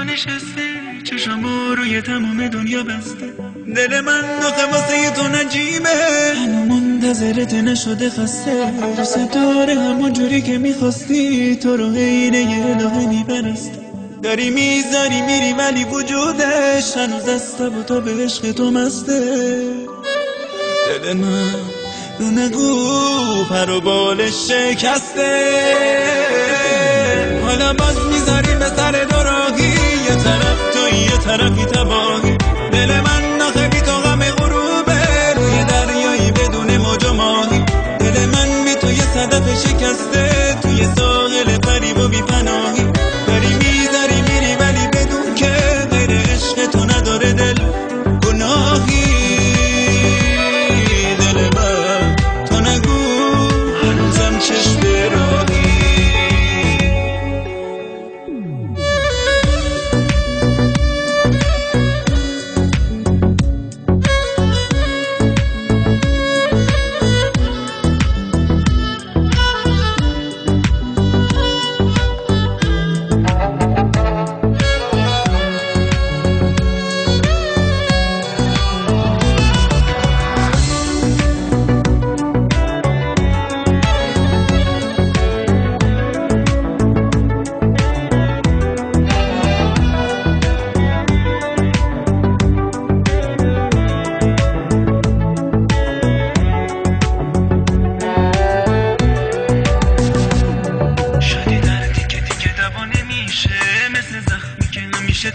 تو نشسته، چشمو روی تمام دنیا بسته. دل من آخه واسه تو نجیبه، هنو منتظرت نشده خسته. دوست داره همون جوری که میخواستی، تو رو عین یه الهه میپرسته. داری میذاری میری ولی وجودش هنوز دسته و تا به عشق تو مسته. دل من رو نگو پر و بالش شکسته. حالا باز میذاری به سر دوراهی، یه طرف توی یه طرفی تباهی. دل من آخه بی تو غم غروبه، روی دریایی بدون موج و ماهی. دل من بی تو یه صدف شکسته، توی ساحل غریب و بی پناهی. داری میذاری میری ولی بدون که غیر عشق تو نداره دل گناهی. دل من تو نگو هنوزم چشم راهی.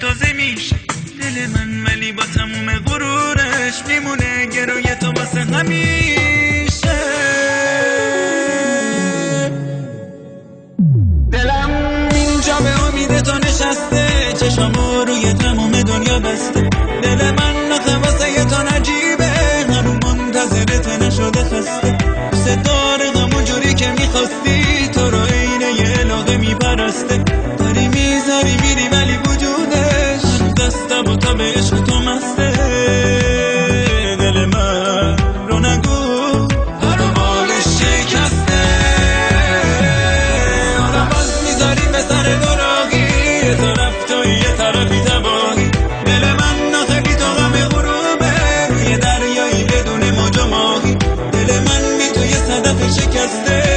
تازه میشه دل من، ولی با تموم غرورش میمونه گروی تو واسه همیشه. دلم اینجا به امید تو نشسته، چشمو روی تموم دنیا بسته. دل من آخه واسه تو نجیبه، هنو منتظرت نشده خسته. دوست داره همون جوری که میخواستی، تو رو عین یه الهه میپرسته. داری میذاری میری ولی دستم و تا به عشق تو مسته. دل من رو نگو پر و بالش شکسته. حالا باز میذاری به سر دوراهی، یه طرف توی یه طرفی تباهی. دل من آخه بی تو غم غروبه، روی دریایی بدون موج و ماهی. دل من بی تو یه صدف شکسته،